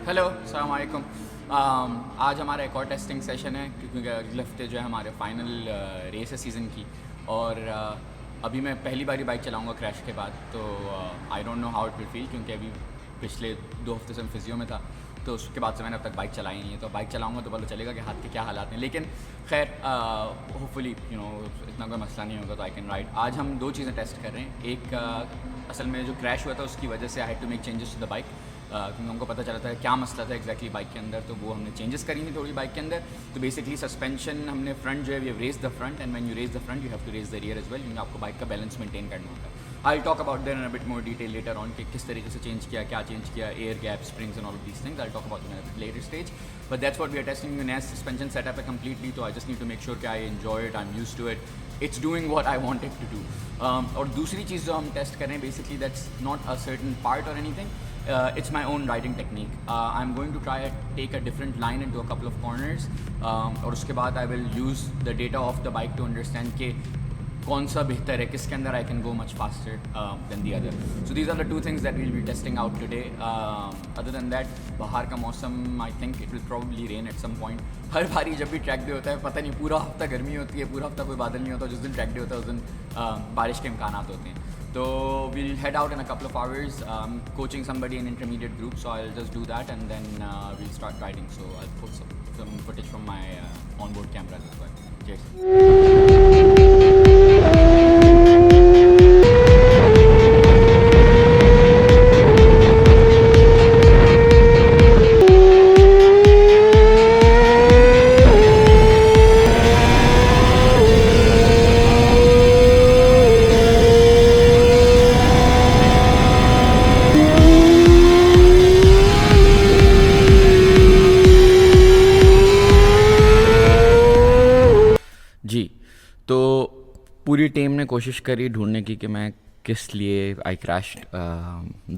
Hello अस्सलाम वालेकुम। आज हमारा एक और टेस्टिंग सेशन है क्योंकि अगले हफ्ते जो है हमारे फाइनल रेस है सीज़न की। और अभी मैं पहली बारी बाइक चलाऊंगा क्रैश के बाद, तो I don't know how it will feel, क्योंकि अभी पिछले 2 हफ्ते से मैं फिजियो में था, तो उसके बाद से मैंने अब तक बाइक चलाई नहीं है। तो बाइक चलाऊंगा तो पता चलेगा कि हाथ के क्या हालात हैं। लेकिन खैर होपफुली इतना कोई मसला नहीं होगा, तो आई कैन राइड। आज हम 2 चीज़ें टेस्ट कर रहे हैं। एक असल में जो क्रैश हुआ था उसकी वजह से I had to make changes to the bike, क्योंकि हमको पता चला था क्या मसला था एग्जैक्टली बाइक के अंदर, तो वो हमने चेंजेस करी थी थोड़ी बाइक के अंदर। तो बेसिकली सस्पेंशन हमने फ्रंट जो है we have raise the front, and when you raise the front you have to raise the rear as well, क्योंकि आपको बाइक का बैलेंस मेंटेन करना होता है। I talk about there in a bit more detail later on कि किस तरीके से चेंज किया, क्या चेंज किया, air gap, springs and all of these things. I talk about in a later stage, but that's what we are testing. नया suspension setup है completely, तो I just need to make sure कि I enjoy it, I am used to it, it's doing what I wanted to do. और दूसरी चीज़ जो हम test कर रहे हैं basically that's not a certain part और anything, it's my own riding technique. I'm going to try and take a different line into a couple of corners, और उसके बाद I will use the data of the bike to understand कि कौन सा बेहतर है, किसके अंदर I can go much faster than the other. So these are the 2 things that we'll be testing out today. Other than that, बाहर का मौसम I think it will probably rain at some point. हर बारी जब भी track day होता है, पता नहीं पूरा हफ्ता गर्मी होती है, पूरा हफ्ता कोई बादल नहीं होता, जिस दिन ट्रैक डे होता है उस दिन बारिश के इम्कानात होते हैं। So we'll head out in a couple of hours. Coaching somebody in intermediate group, so I'll just do that and then we'll start riding. So I'll put some footage from my onboard camera as well. Cheers. जी, तो पूरी team ने कोशिश करी ढूंढने की कि मैं किस लिए आई क्रैश्ड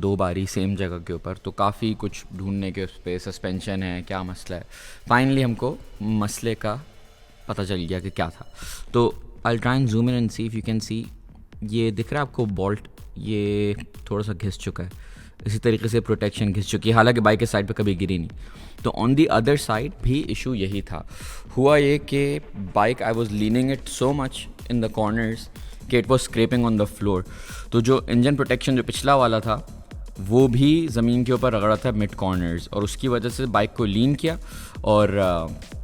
2 बारी सेम जगह के ऊपर। तो काफ़ी कुछ ढूंढने के उस पर, सस्पेंशन है, क्या मसला है। फाइनली हमको मसले का पता चल गया कि क्या था। तो I try and zoom in and C if you can see, ये दिख रहा है आपको बोल्ट, ये थोड़ा सा घिस चुका है, इसी तरीके से प्रोटेक्शन घिस चुकी है, हालांकि बाइक के साइड पे कभी गिरी नहीं। तो ऑन दी अदर साइड भी इशू यही था। हुआ ये कि bike I was leaning it so much in the corners कि it was scraping on the floor. तो जो इंजन प्रोटेक्शन जो पिछला वाला था वो भी ज़मीन के ऊपर रगड़ा था मिड कॉर्नर्स, और उसकी वजह से बाइक को लीन किया और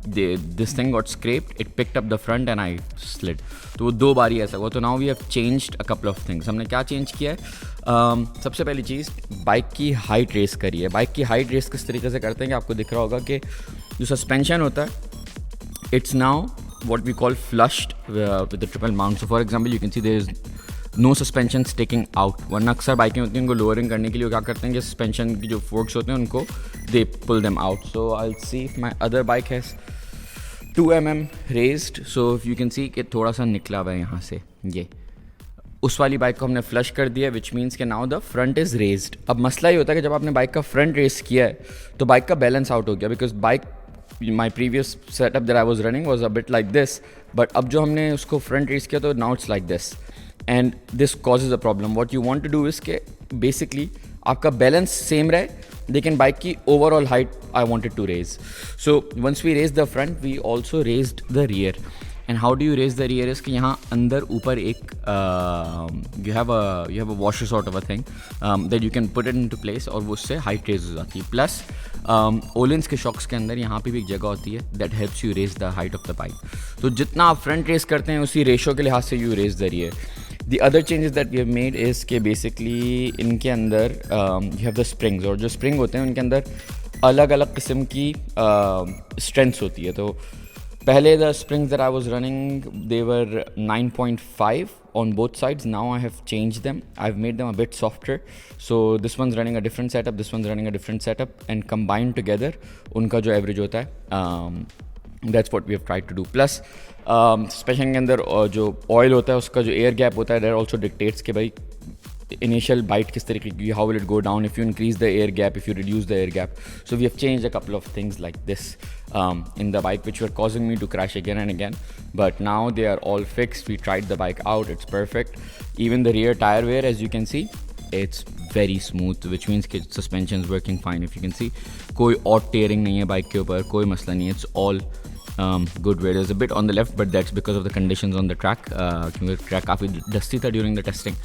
this thing got scraped, it picked up the front end I slid. तो वो 2 बारी ऐसा हुआ। तो now we have changed a couple of things. हमने क्या चेंज किया है? सबसे पहली चीज़, बाइक की हाइट रेस करी है। बाइक की हाइट रेस किस तरीके से करते हैं कि आपको दिख रहा होगा कि जो सस्पेंशन होता है it's now what we call flushed with the triple mount. So for example you can see there is no suspension sticking out. वरना अक्सर बाइकें होती हैं, उनको लोअरिंग करने के लिए क्या करते हैं कि सस्पेंशन की जो फोर्क्स होते हैं उनको they pull them out. So I'll see if my other bike has 2 mm raised. So if you can see कि थोड़ा सा निकला हुआ है यहाँ से, ये उस वाली बाइक को हमने फ्लश कर दिया, विच मीन्स कि now the front is raised. अब मसला ये होता है कि जब आपने बाइक का फ्रंट रेस किया है तो बाइक का बैलेंस आउट हो गया, because bike my previous setup that I was running was a bit like this, but अब जो हमने उसको front raise किया तो now it's like this, and this causes a problem. What you want to do is कि basically आपका balance same रहे, लेकिन बाइक की overall height I wanted to raise. So once we raised the front, we also raised the rear. And how do you raise the rear is कि यहाँ अंदर ऊपर एक you have a washer sort of a thing that you can put it into place, और वो उससे height raise हो जाती है। प्लस ओलिन्स के शॉक्स के अंदर यहाँ पे भी एक जगह होती है that helps you raise the height of the bike. तो जितना आप फ्रंट रेस करते हैं उसी रेशो के लिहाज से you raise the rear. The other changes that we have made is के बेसिकली इनके अंदर यू हैव द स्प्रिंग्स, और जो स्प्रिंग होते हैं उनके अंदर अलग अलग किस्म की स्ट्रेंथ्स होती है। तो पहले the springs that I was running, they were 9.5 on both sides. Now I have changed them. I've made them a bit softer. So this one's running a different setup, this one's running a different setup, and combined together, उनका जो average होता है, that's what we have tried to do. Plus suspension के अंदर जो oil होता है उसका जो air gap होता है, that also dictates कि भाई initial bite किस तरीके की, how will it go down if you increase the air gap, if you reduce the air gap. So we have changed a couple of things like this in the bike, which were causing me to crash again and again, but now they are all fixed. We tried the bike out, it's perfect. Even the rear tire wear, as you can see, it's very smooth, which means कि suspension is working fine. If you can see, कोई और tearing नहीं है bike के ऊपर, कोई मसला नहीं है. It's all good way. There's a bit on the left, but that's because of the conditions on the track. क्योंकि track काफ़ी dusty था during the testing.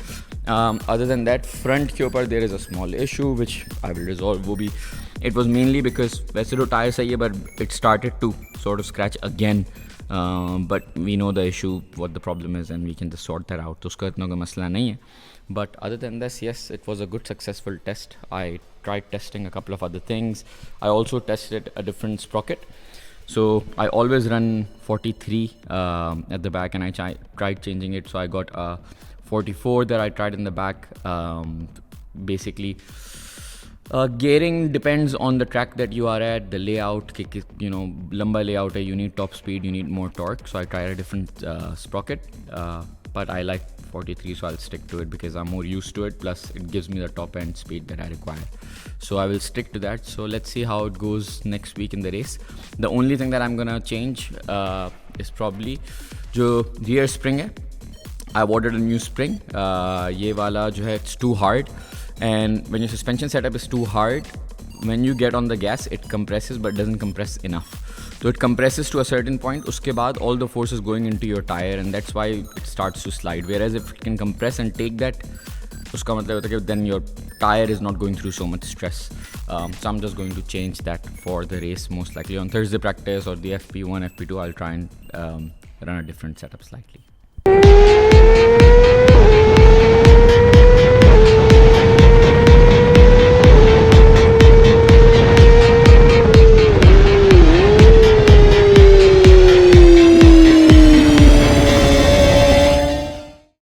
Other than that, front के ऊपर there is a small issue which I will resolve. वो भी it was mainly because वैसे तो tyre सही है, but it started to sort of scratch again. But we know the issue, what the problem is, and we can just sort that out. तो उसका इतना कोई मसला नहीं है. But other than this, yes, it was a good successful test. I tried testing a couple of other things. I also tested a different sprocket. So I always run 43 at the back, and I tried changing it. So I got a 44 that I tried in the back. Basically, gearing depends on the track that you are at, the layout. You know, lamba layout, you need top speed, you need more torque. So I tried a different sprocket, but I like 43, so I'll stick to it because I'm more used to it. Plus, it gives me the top end speed that I require. So I will stick to that. So let's see how it goes next week in the race. The only thing that I'm gonna change is probably जो rear spring है. I've ordered a new spring. ये वाला जो है, it's too hard. And when your suspension setup is too hard, when you get on the gas, it compresses but doesn't compress enough. So it compresses to a certain point. उसके बाद all the force is going into your tire, and that's why it starts to slide. Whereas if it can compress and take that, उसका मतलब होता है कि then your tire is not going through so much stress. So I'm just going to change that for the race most likely on Thursday practice or the FP1, FP2. I'll try and run a different setup slightly.